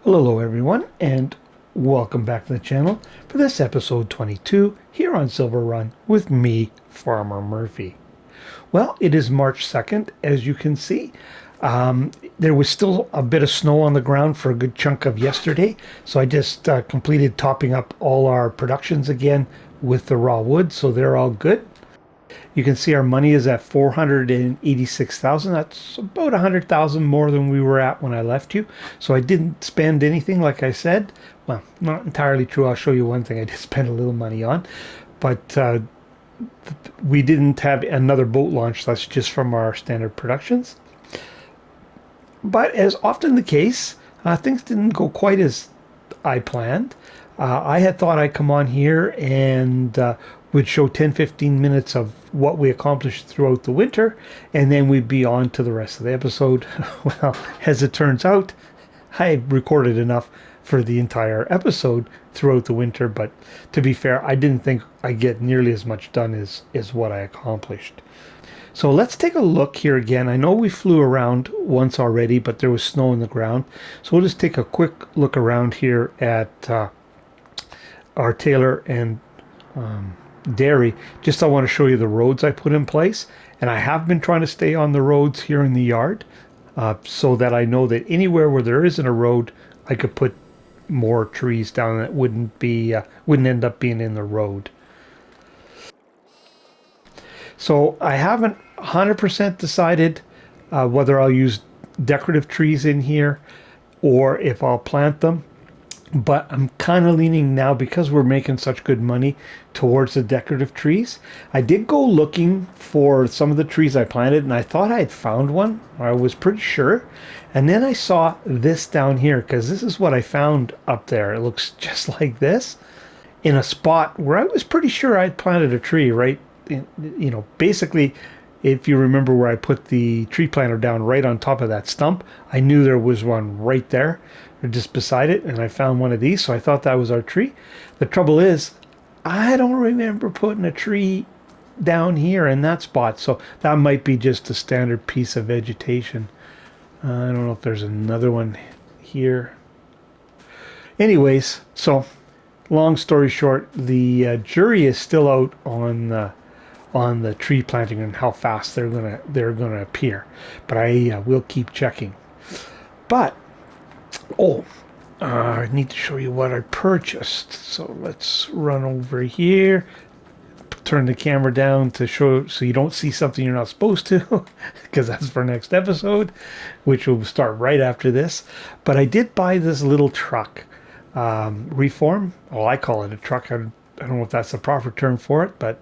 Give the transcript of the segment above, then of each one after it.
Well, hello everyone, and welcome back to the channel for this episode 22 here on Silverrun with me, Farmer Murphy. Well, it is March 2nd, as you can see. There was still a bit of snow on the ground for a good chunk of yesterday, so I just completed topping up all our productions again with the raw wood, so they're all good. You can see our money is at 486,000. That's about 100,000 more than we were at when I left you. So I didn't spend anything, like I said. Well, not entirely true. I'll show you one thing I did spend a little money on, but we didn't have another boat launch. That's just from our standard productions. But as often the case, things didn't go quite as I planned. I had thought I'd come on here and would show 10-15 minutes of what we accomplished throughout the winter, and then we'd be on to the rest of the episode. Well, as it turns out, I recorded enough for the entire episode throughout the winter, but to be fair, I didn't think I'd get nearly as much done as what I accomplished. So let's take a look here again. I know we flew around once already, but there was snow on the ground. So we'll just take a quick look around here at our Taylor and dairy. Just I want to show you the roads I put in place. And I have been trying to stay on the roads here in the yard so that I know that anywhere where there isn't a road, I could put more trees down that wouldn't end up being in the road. So I haven't 100% decided whether I'll use decorative trees in here or if I'll plant them. But I'm kind of leaning now, because we're making such good money, towards the decorative trees. I did go looking for some of the trees I planted, and I thought I had found one. I was pretty sure. And then I saw this down here, because this is what I found up there. It looks just like this, in a spot where I was pretty sure I'd planted a tree, right? Basically, if you remember where I put the tree planter down right on top of that stump, I knew there was one right there, or just beside it, and I found one of these, so I thought that was our tree. The trouble is, I don't remember putting a tree down here in that spot, so that might be just a standard piece of vegetation. I don't know if there's another one here. Anyways, so long story short, the jury is still out on the tree planting and how fast they're gonna appear. But I will keep checking. But I need to show you what I purchased. So let's run over here. Turn the camera down to show so you don't see something you're not supposed to, because that's for next episode, which will start right after this. But I did buy this little truck, Reform. Oh, I call it a truck. I don't know if that's the proper term for it, but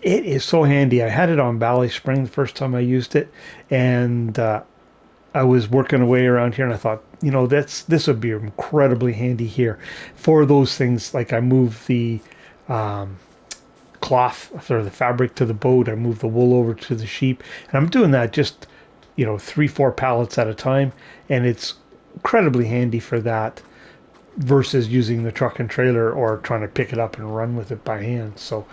it is so handy. I had it on Valley Spring the first time I used it, and I was working away around here, and I thought, this would be incredibly handy here for those things. Like I move the cloth or the fabric to the boat, I move the wool over to the sheep, and I'm doing that just 3-4 pallets at a time, and it's incredibly handy for that versus using the truck and trailer or trying to pick it up and run with it by hand. So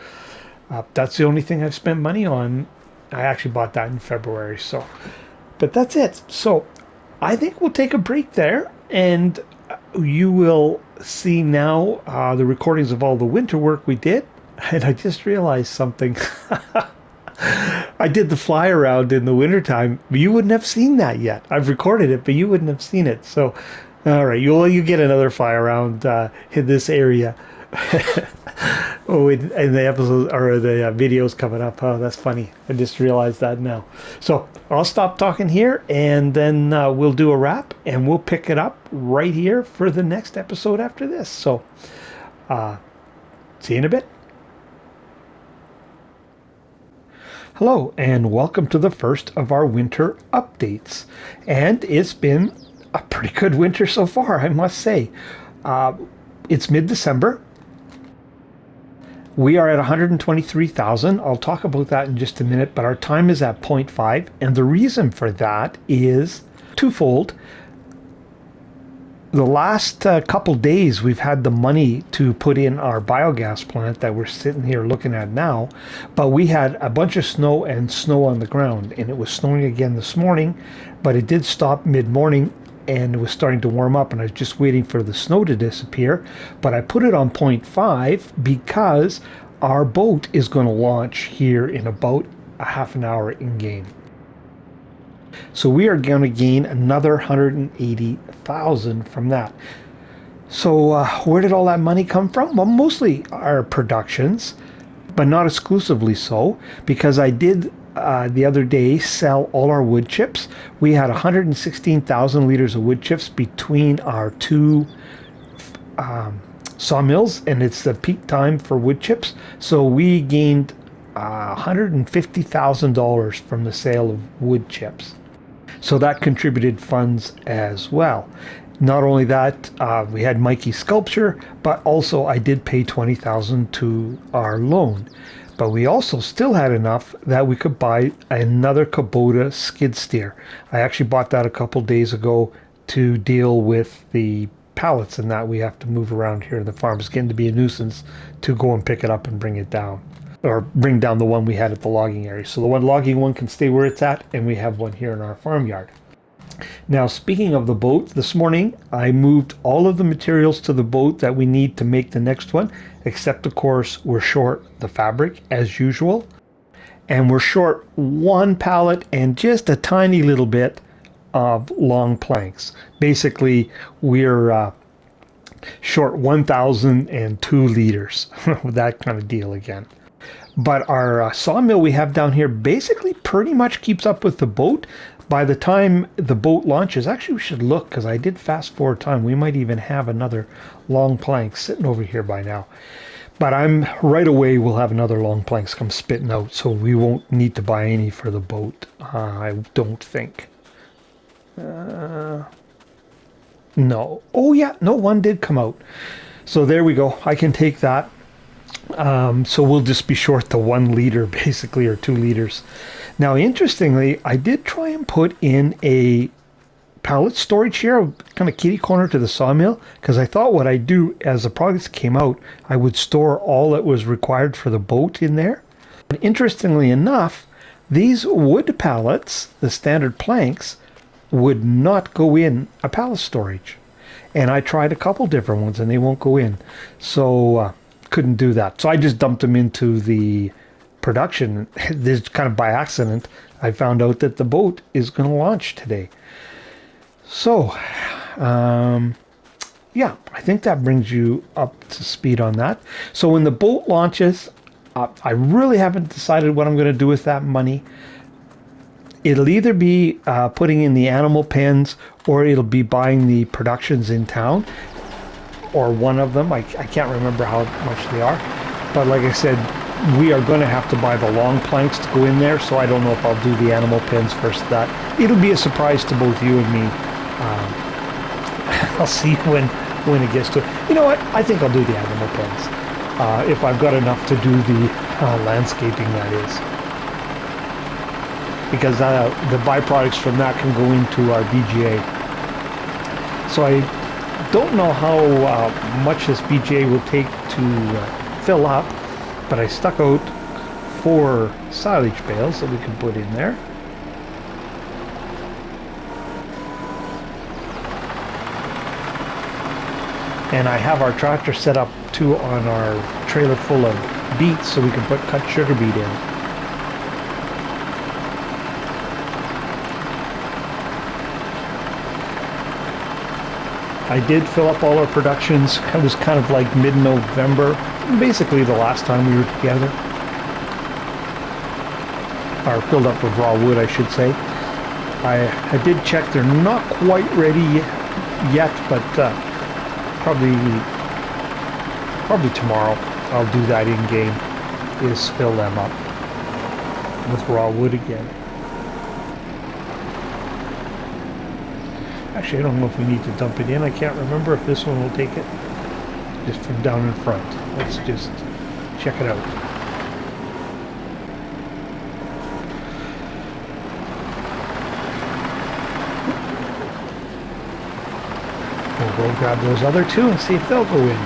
that's the only thing I've spent money on. I actually bought that in February. So, but that's it. So I think we'll take a break there, and you will see now the recordings of all the winter work we did. And I just realized something. I did the fly around in the wintertime. You wouldn't have seen that yet. I've recorded it, but you wouldn't have seen it. So, all right, you get another fly around in this area. Oh, and the episodes or the videos coming up. Oh, that's funny. I just realized that now. So I'll stop talking here, and then we'll do a wrap, and we'll pick it up right here for the next episode after this. So, see you in a bit. Hello, and welcome to the first of our winter updates. And it's been a pretty good winter so far, I must say. It's mid-December. We are at 123,000. I'll talk about that in just a minute, but our time is at 0.5, and the reason for that is twofold. The last couple days, we've had the money to put in our biogas plant that we're sitting here looking at now, but we had a bunch of snow and snow on the ground, and it was snowing again this morning, but it did stop mid-morning, and it was starting to warm up, and I was just waiting for the snow to disappear. But I put it on 0.5 because our boat is going to launch here in about a half an hour in game. So we are going to gain another 180,000 from that. So where did all that money come from? Well, mostly our productions, but not exclusively so, because I did the other day sell all our wood chips. We had 116,000 liters of wood chips between our two sawmills, and it's the peak time for wood chips. So we gained $150,000 from the sale of wood chips. So that contributed funds as well. Not only that, we had Mikey's sculpture, but also I did pay $20,000 to our loan. But we also still had enough that we could buy another Kubota skid steer. I actually bought that a couple days ago to deal with the pallets and that we have to move around here in the farm. It's getting to be a nuisance to go and pick it up and bring it down, or bring down the one we had at the logging area. So the one logging one can stay where it's at, and we have one here in our farmyard. Now, speaking of the boat, this morning I moved all of the materials to the boat that we need to make the next one, except of course we're short the fabric as usual, and we're short one pallet and just a tiny little bit of long planks. Basically, we're short 1,002 liters, that kind of deal again. But our sawmill we have down here basically pretty much keeps up with the boat. By the time the boat launches, actually we should look, because I did fast forward time. We might even have another long plank sitting over here by now. But right away we'll have another long planks come spitting out, so we won't need to buy any for the boat, I don't think. No. Oh yeah, no, one did come out. So there we go. I can take that. So we'll just be short the 1 liter basically, or 2 liters. Now, interestingly, I did try and put in a pallet storage here, kind of kitty corner to the sawmill, because I thought what I'd do as the products came out, I would store all that was required for the boat in there. And interestingly enough, these wood pallets, the standard planks, would not go in a pallet storage. And I tried a couple different ones and they won't go in. So couldn't do that. So I just dumped them into the production. This kind of by accident, I found out that the boat is going to launch today. So, yeah, I think that brings you up to speed on that. So when the boat launches, I really haven't decided what I'm going to do with that money. It'll either be putting in the animal pens, or it'll be buying the productions in town, or one of them. I can't remember how much they are. But like I said, we are going to have to buy the long planks to go in there, so I don't know if I'll do the animal pens first. That it'll be a surprise to both you and me. I'll see when it gets to it. You know what? I think I'll do the animal pens. If I've got enough to do the landscaping, that is. Because the byproducts from that can go into our BGA. So I don't know how much this BGA will take to fill up, but I stuck out 4 silage bales that we can put in there. And I have our tractor set up too on our trailer full of beets, so we can put cut sugar beet in. I did fill up all our productions. It was kind of like mid-November, basically the last time we were together. Or filled up with raw wood, I should say. I did check, they're not quite ready yet, but probably tomorrow I'll do that in game, is fill them up with raw wood again. Actually, I don't know if we need to dump it in. I can't remember if this one will take it. Just from down in front. Let's just check it out. We'll go grab those other 2 and see if they'll go in.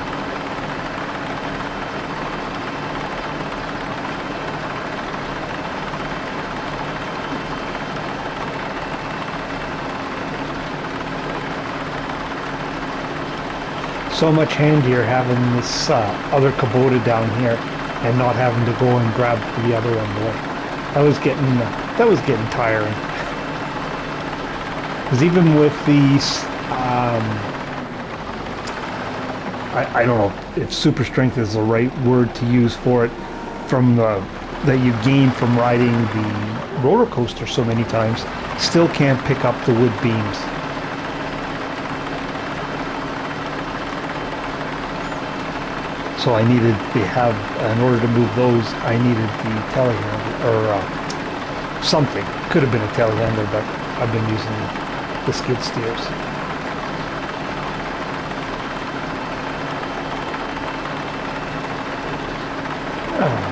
So much handier having this other Kubota down here and not having to go and grab the other one more. That was getting tiring. Because even with these, I don't know if super strength is the right word to use for it, from the that you gain from riding the roller coaster so many times, still can't pick up the wood beams. So I needed to have, in order to move those, I needed the telehandler, or something. Could have been a telehandler, but I've been using the skid steers. Oh.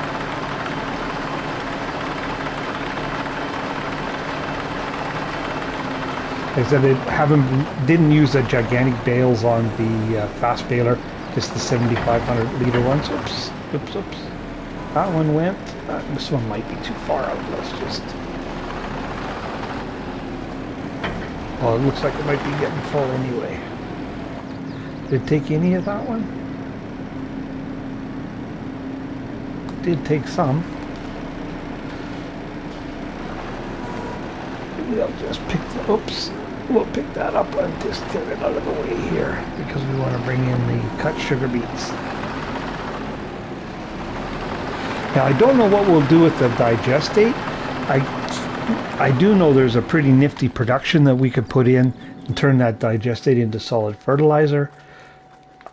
Like I said, didn't use the gigantic bales on the fast baler, just the 7,500 liter ones. Oops, oops, oops. That one went. This one might be too far out. Let's just. Oh, it looks like it might be getting full anyway. Did it take any of that one? Did take some. Maybe I'll just pick the. Oops. We'll pick that up and just get it out of the way here because we want to bring in the cut sugar beets. Now I don't know what we'll do with the digestate. I do know there's a pretty nifty production that we could put in and turn that digestate into solid fertilizer.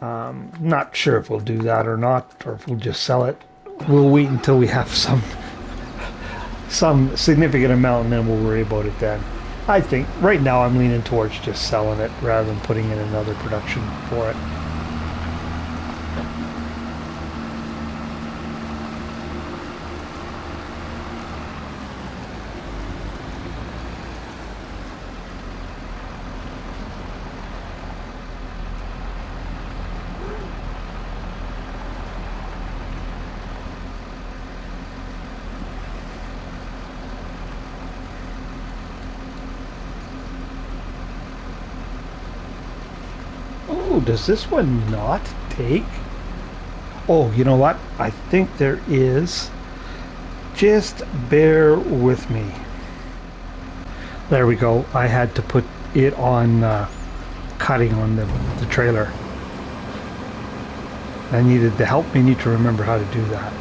Not sure if we'll do that or not, or if we'll just sell it. We'll wait until we have some significant amount and then we'll worry about it then. I think right now I'm leaning towards just selling it rather than putting in another production for it. Oh, does this one not take? Oh, you know what? I think there is. Just bear with me. There we go. I had to put it on cutting on the trailer. I needed to help me need to remember how to do that.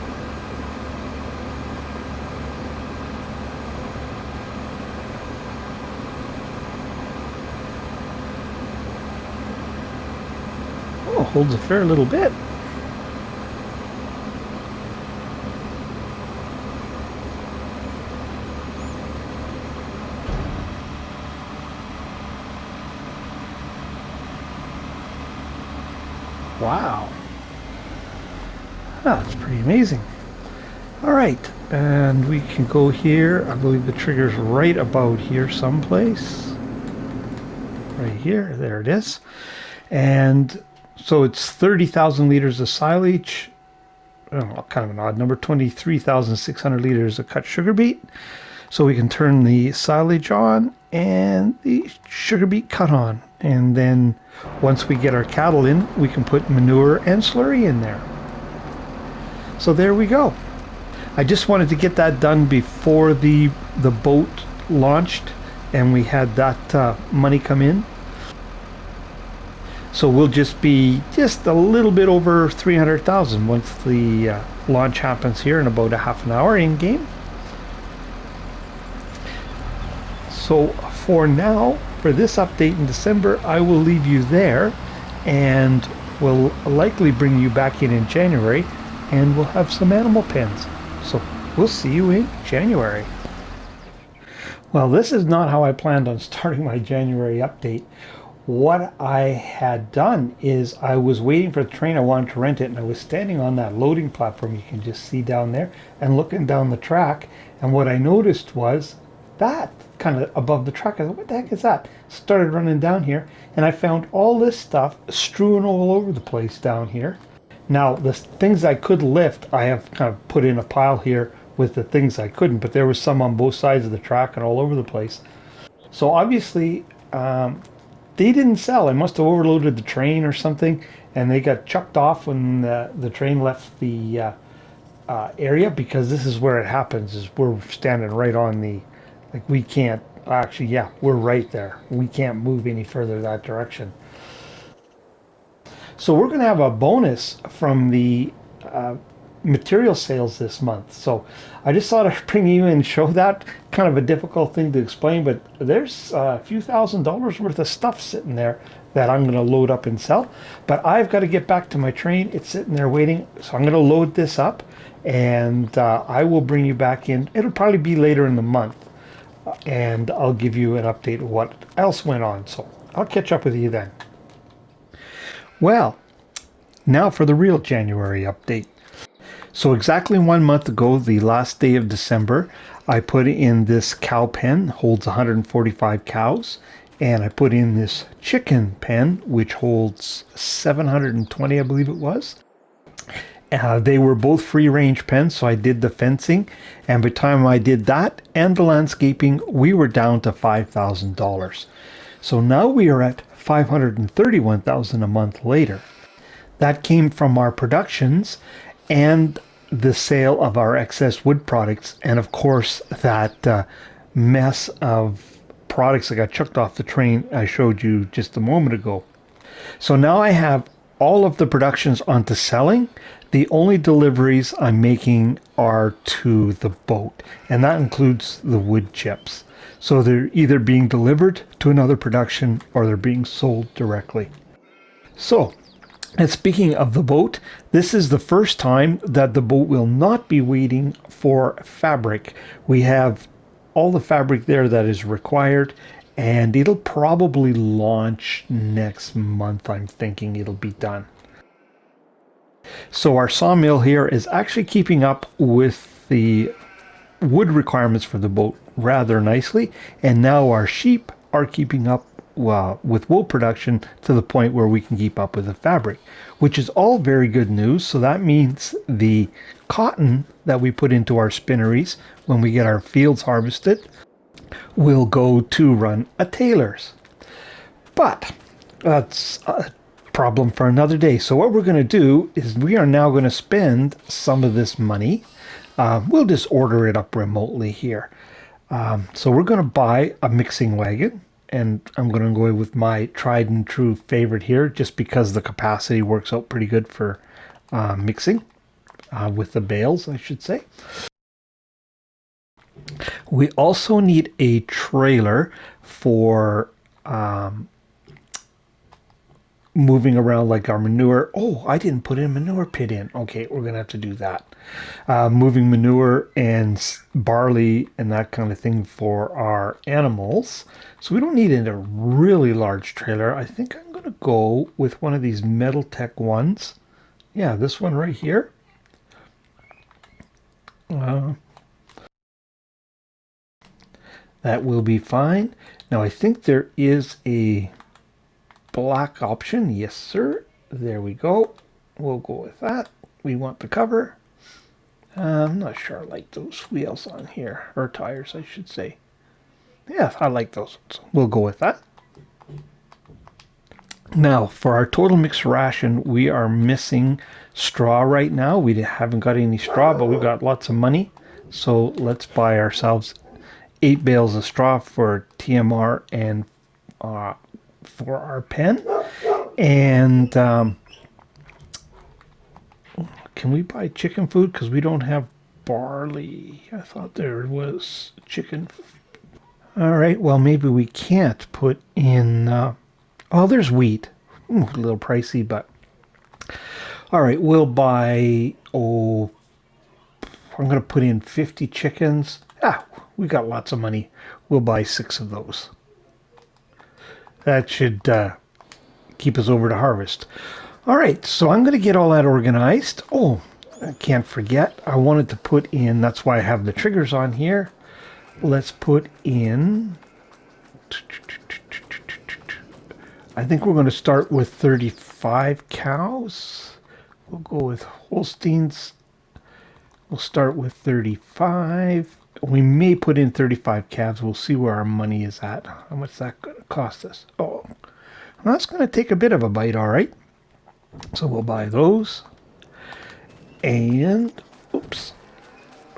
Oh, holds a fair little bit. Wow. That's pretty amazing. All right, and we can go here. I believe the trigger's right about here someplace. Right here, there it is. And so it's 30,000 liters of silage. Oh, kind of an odd number, 23,600 liters of cut sugar beet. So we can turn the silage on and the sugar beet cut on. And then once we get our cattle in, we can put manure and slurry in there. So there we go. I just wanted to get that done before the boat launched and we had that money come in. So we'll just be just a little bit over 300,000 once the launch happens here in about a half an hour in game. So for now, for this update in December, I will leave you there and we'll likely bring you back in January and we'll have some animal pens. So we'll see you in January. Well, this is not how I planned on starting my January update. What I had done is I was waiting for the train. I wanted to rent it, and I was standing on that loading platform you can just see down there and looking down the track. And what I noticed was that kind of above the track. I thought, what the heck is that? Started running down here, and I found all this stuff strewn all over the place down here. Now, the things I could lift, I have kind of put in a pile here with the things I couldn't, but there was some on both sides of the track and all over the place. So obviously, they didn't sell. I must have overloaded the train or something, and they got chucked off when the train left the area, because this is where it happens. Is we're standing right on the, like, we can't actually, yeah, we're right there. We can't move any further that direction. So we're going to have a bonus from the uh, material sales this month. So I just thought I'd bring you in and show that. Kind of a difficult thing to explain, but there's a few $1,000s worth of stuff sitting there that I'm going to load up and sell. But I've got to get back to my train. It's sitting there waiting. So I'm going to load this up, and I will bring you back in. It'll probably be later in the month, and I'll give you an update of what else went on. So I'll catch up with you then. Well, now for the real January update. So exactly 1 month ago, the last day of December, I put in this cow pen, holds 145 cows, and I put in this chicken pen, which holds 720, I believe it was. They were both free range pens, so I did the fencing, and by the time I did that and the landscaping, we were down to $5,000. So now we are at $531,000 a month later. That came from our productions and the sale of our excess wood products, and of course that mess of products that got chucked off the train I showed you just a moment ago. So now I have all of the productions onto selling. The only deliveries I'm making are to the boat, and that includes the wood chips. So they're either being delivered to another production or they're being sold directly. So, and speaking of the boat, this is the first time that the boat will not be waiting for fabric. We have all the fabric there that is required, and it'll probably launch next month. I'm thinking it'll be done. So our sawmill here is actually keeping up with the wood requirements for the boat rather nicely, and now our sheep are keeping up with wool production to the point where we can keep up with the fabric, which is all very good news. So that means the cotton that we put into our spinneries when we get our fields harvested will go to run a tailor's. But that's a problem for another day. So what we're going to do is we are now going to spend some of this money. We'll just order it up remotely here. So we're going to buy a mixing wagon, and I'm going to go with my tried and true favorite here, just because the capacity works out pretty good for mixing with the bales, I should say. We also need a trailer for moving around, like our manure. Oh, I didn't put a manure pit in. Okay, we're gonna have to do that. Moving manure and barley and that kind of thing for our animals. So we don't need a really large trailer. I think I'm gonna go with one of these Metal Tech ones. Yeah, this one right here. Uh, that will be fine. Now I think there is a black option. Yes, sir. There we go. We'll go with that. We want the cover. I'm not sure I like those wheels on here, or tires, I should say. Yeah, I like those ones. We'll go with that. Now, for our total mixed ration, we are missing straw right now. We haven't got any straw, but we've got lots of money. So let's buy ourselves 8 bales of straw for TMR and for our pen. And can we buy chicken food? Because we don't have barley. I thought there was chicken. All right, well, maybe we can't put in... oh, there's wheat. Ooh, a little pricey, but... All right, we'll buy... Oh, I'm going to put in 50 chickens. Ah, we got lots of money. We'll buy 6 of those. That should keep us over to harvest. All right, so I'm going to get all that organized. Oh, I can't forget. I wanted to put in, that's why I have the triggers on here. Let's put in, I think we're going to start with 35 cows. We'll go with Holsteins. We'll start with 35. We may put in 35 calves. We'll see where our money is at. How much is that going to cost us? Oh, well, that's going to take a bit of a bite, all right. So we'll buy those. And, oops,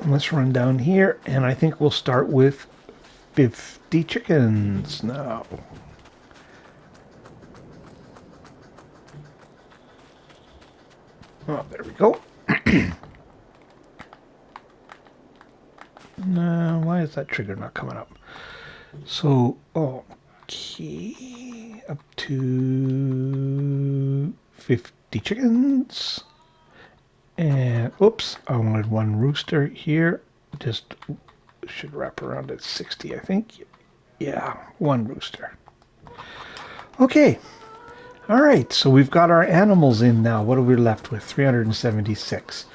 let's run down here. And I think we'll start with 50 chickens now. Oh, there we go. No, why is that trigger not coming up? So, okay, up to 50 chickens. And, oops, I wanted one rooster here. Just should wrap around at 60, I think. Yeah, one rooster. Okay. All right, so we've got our animals in now. What are we left with? 376.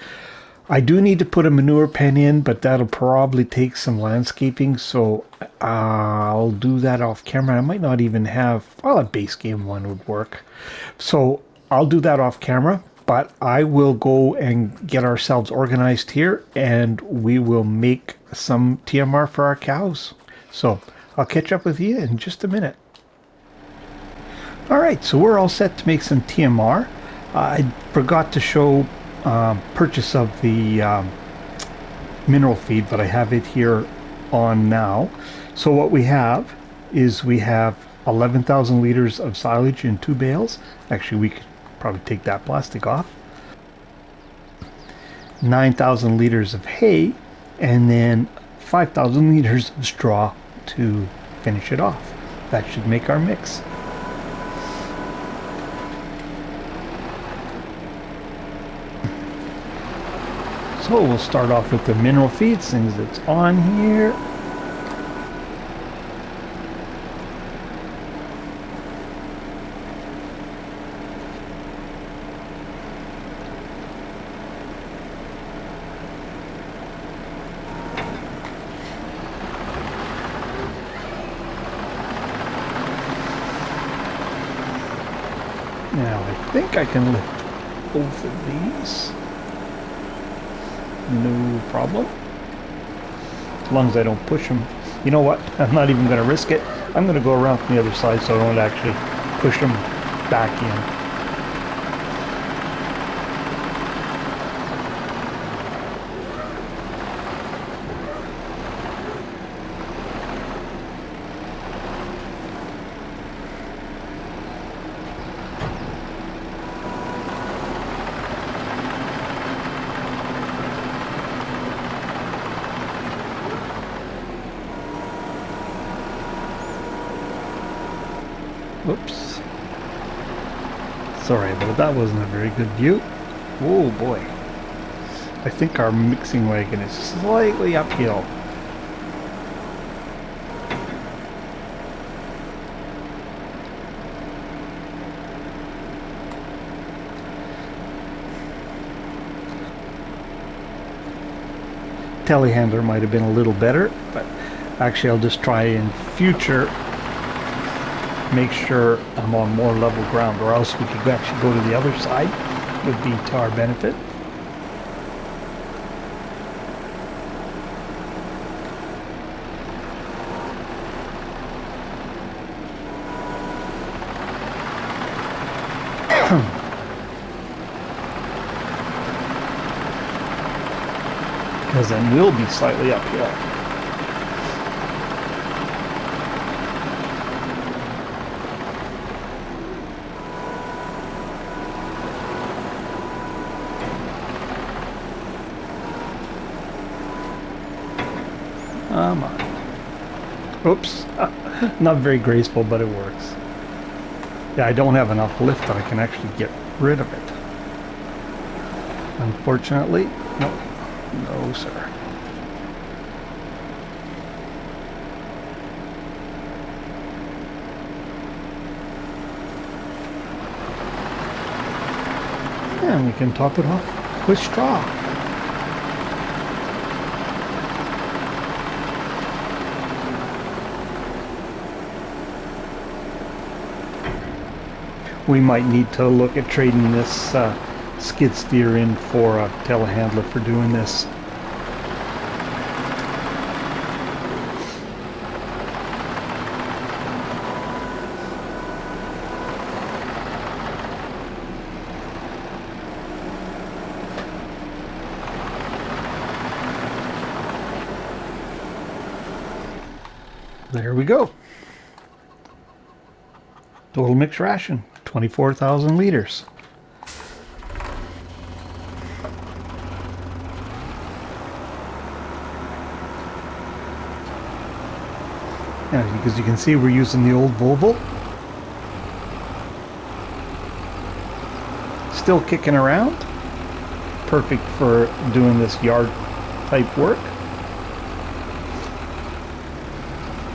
I do need to put a manure pen in, but that'll probably take some landscaping, so I'll do that off camera. I might not even have, well, a base game one would work. So I'll do that off camera, but I will go and get ourselves organized here, and we will make some TMR for our cows. So I'll catch up with you in just a minute. All right, so we're all set to make some TMR. I forgot to show purchase of the mineral feed, but I have it here on now. So what we have is we have 11,000 liters of silage in 2 bales. Actually, we could probably take that plastic off. 9,000 liters of hay, and then 5,000 liters of straw to finish it off. That should make our mix. So we'll start off with the mineral feed, since it's on here. Now I think I can lift both of these. No problem. As long as I don't push them. You know what? I'm not even going to risk it. I'm going to go around from the other side so I don't actually push them back in. Whoops. Sorry, but that wasn't a very good view. Oh boy. I think our mixing wagon is slightly uphill. Telehandler might have been a little better, but actually I'll just try in future make sure I'm on more level ground, or else we could actually go to the other side. Would be to our benefit. Because then we'll be slightly uphill. Come on. Oops. Not very graceful, but it works. Yeah, I don't have enough lift that I can actually get rid of it. Unfortunately, no. No, sir. And we can top it off with straw. We might need to look at trading this skid steer in for a telehandler for doing this. There we go. Total mixed ration, 24,000 liters. Now, because you can see we're using the old Volvo. Still kicking around. Perfect for doing this yard type work.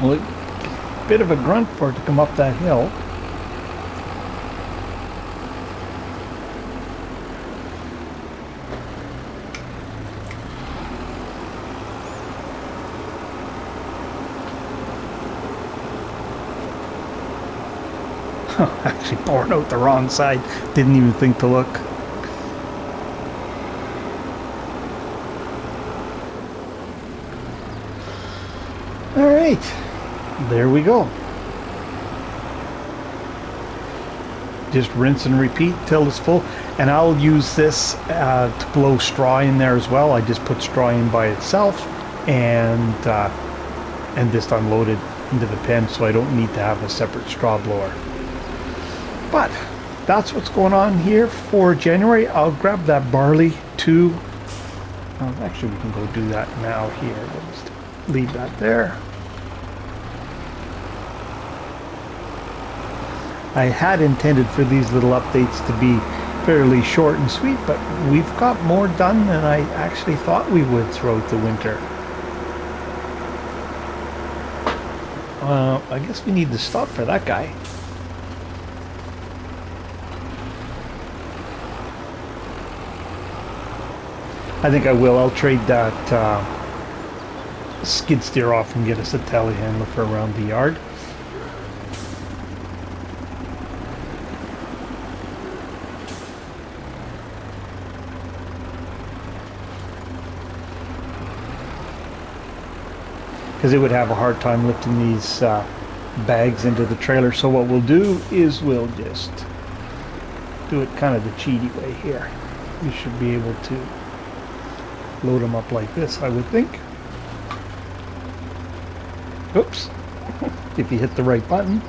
Well, a bit of a grunt for it to come up that hill. Actually pouring out the wrong side. Didn't even think to look. All right, there we go. Just rinse and repeat till it's full. And I'll use this to blow straw in there as well. I just put straw in by itself and just unload it into the pen, so I don't need to have a separate straw blower. But that's what's going on here for January. I'll grab that barley too. Actually, we can go do that now here. We'll just leave that there. I had intended for these little updates to be fairly short and sweet, but we've got more done than I actually thought we would throughout the winter. I guess we need to stop for that guy. I think I will. I'll trade that skid steer off and get us a telehandler for around the yard. Because it would have a hard time lifting these bags into the trailer. So what we'll do is we'll just do it kind of the cheaty way here. We should be able to load them up like this, I would think. Oops. If you hit the right button.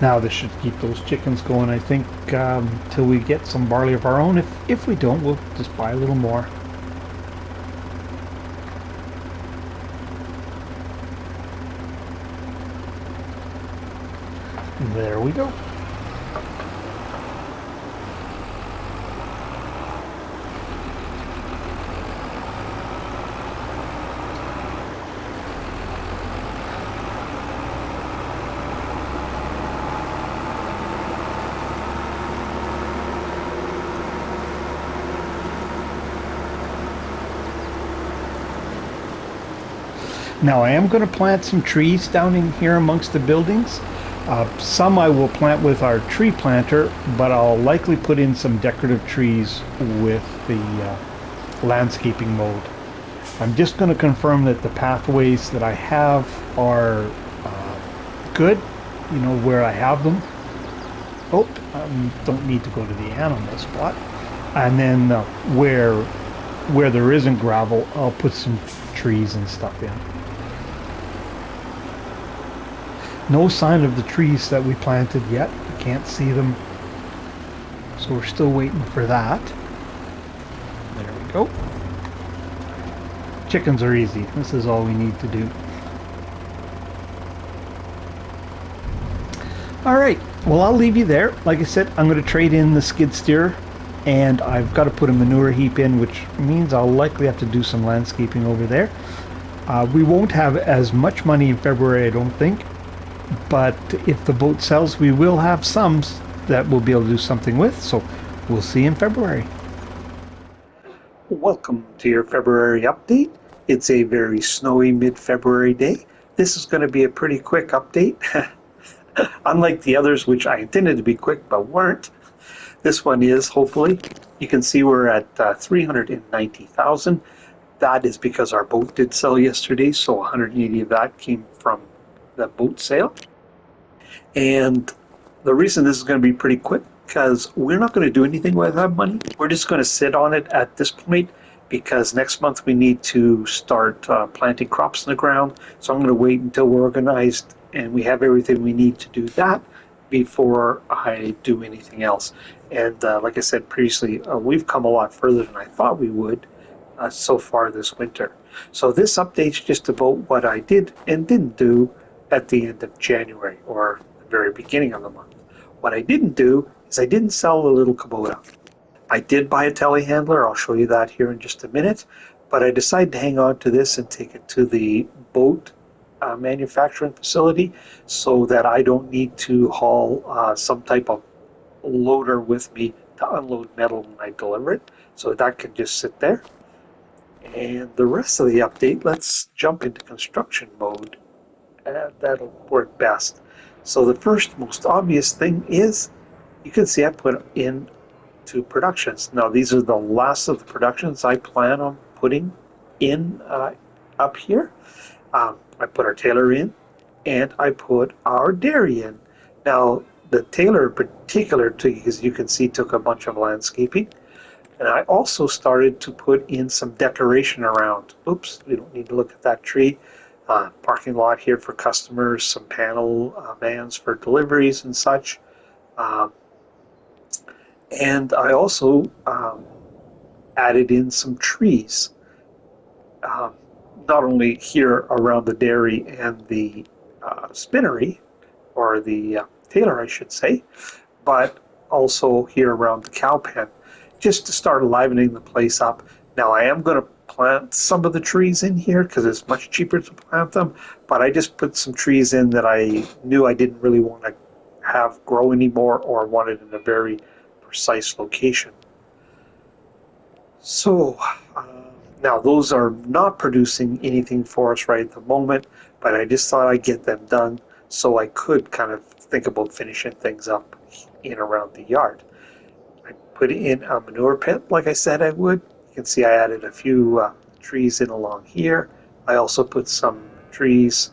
Now this should keep those chickens going, I think, till we get some barley of our own. If we don't, we'll just buy a little more. There we go. Now I am going to plant some trees down in here amongst the buildings. Some I will plant with our tree planter, but I'll likely put in some decorative trees with the landscaping mode. I'm just going to confirm that the pathways that I have are good, you know, where I have them. Oh, don't need to go to the animal spot. And then where there isn't gravel, I'll put some trees and stuff in. No sign of the trees that we planted yet. I can't see them. So we're still waiting for that. There we go. Chickens are easy. This is all we need to do. Alright, well I'll leave you there. Like I said, I'm going to trade in the skid steer, and I've got to put a manure heap in, which means I'll likely have to do some landscaping over there. We won't have as much money in February, I don't think. But if the boat sells, we will have some that we'll be able to do something with. So we'll see you in February. Welcome to your February update. It's a very snowy mid-February day. This is going to be a pretty quick update. Unlike the others, which I intended to be quick but weren't. This one is, hopefully. You can see we're at 390,000. That is because our boat did sell yesterday, so 180 of that came from the boat sale. And the reason this is going to be pretty quick, because we're not going to do anything with that money. We're just going to sit on it at this point, because next month we need to start planting crops in the ground. So I'm going to wait until we're organized and we have everything we need to do that before I do anything else. And like I said previously, we've come a lot further than I thought we would so far this winter. So this update's just about what I did and didn't do at the end of January or the very beginning of the month. What I didn't do is I didn't sell the little Kubota. I did buy a telehandler. I'll show you that here in just a minute. But I decided to hang on to this and take it to the boat manufacturing facility so that I don't need to haul some type of loader with me to unload metal when I deliver it. So that can just sit there. And the rest of the update, let's jump into construction mode. That'll work best. So the first most obvious thing is you can see I put in two productions. Now these are the last of the productions I plan on putting in up here. I put our Taylor in and I put our dairy in. Now the Taylor in particular, as you can see, took a bunch of landscaping. And I also started to put in some decoration around. Oops, we don't need to look at that tree. Parking lot here for customers, some panel vans for deliveries and such. Um, and I also added in some trees, um, not only here around the dairy and the spinnery, or the Taylor, I should say, but also here around the cow pen, just to start livening the place up. Now I am going to plant some of the trees in here because it's much cheaper to plant them, but I just put some trees in that I knew I didn't really want to have grow anymore or wanted in a very precise location. So now those are not producing anything for us right at the moment, but I just thought I'd get them done so I could kind of think about finishing things up in around the yard. I put in a manure pit like I said I would. You can see I added a few trees in along here. I also put some trees,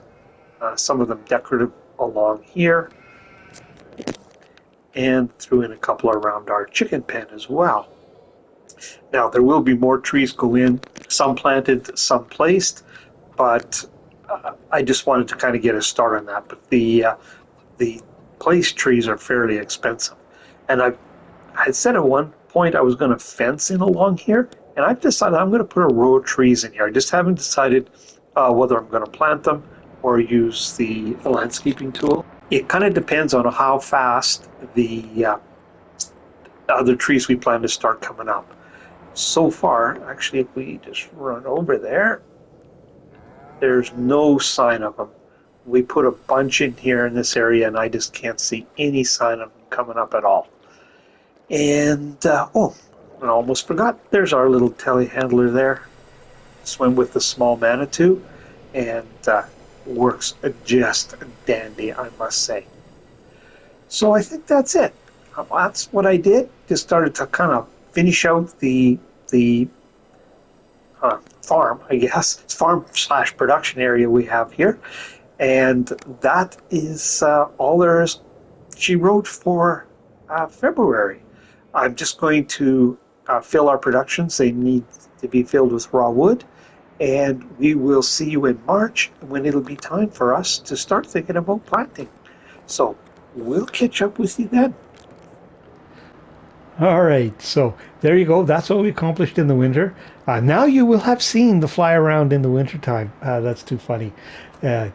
some of them decorative, along here, and threw in a couple around our chicken pen as well. Now there will be more trees go in, some planted, some placed, but I just wanted to kind of get a start on that. But the placed trees are fairly expensive, and I had said at one point I was going to fence in along here, and I've decided I'm going to put a row of trees in here. I just haven't decided whether I'm going to plant them or use the landscaping tool. It kind of depends on how fast the other trees we plan to start coming up. So far, actually, if we just run over there, there's no sign of them. We put a bunch in here in this area, and I just can't see any sign of them coming up at all. And, oh, I almost forgot, there's our little telehandler there. Swim with the small Manitou, and works just dandy, I must say. So I think that's it. That's what I did. Just started to kind of finish out the farm, I guess, farm slash production area we have here. And that is all there is. She wrote for February. I'm just going to fill our productions. They need to be filled with raw wood. And we will see you in March when it'll be time for us to start thinking about planting. So we'll catch up with you then. All right, so there you go. That's what we accomplished in the winter. Now you will have seen the fly around in the wintertime. That's too funny. Uh,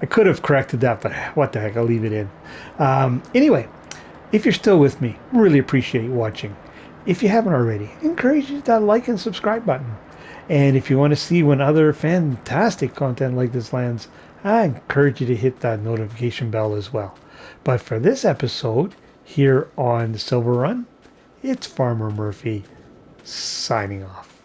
I could have corrected that, but what the heck, I'll leave it in. Anyway, if you're still with me, really appreciate watching. If you haven't already, I encourage you to hit that like and subscribe button. And if you want to see when other fantastic content like this lands, I encourage you to hit that notification bell as well. But for this episode here on Silverrun, it's Farmer Murphy signing off.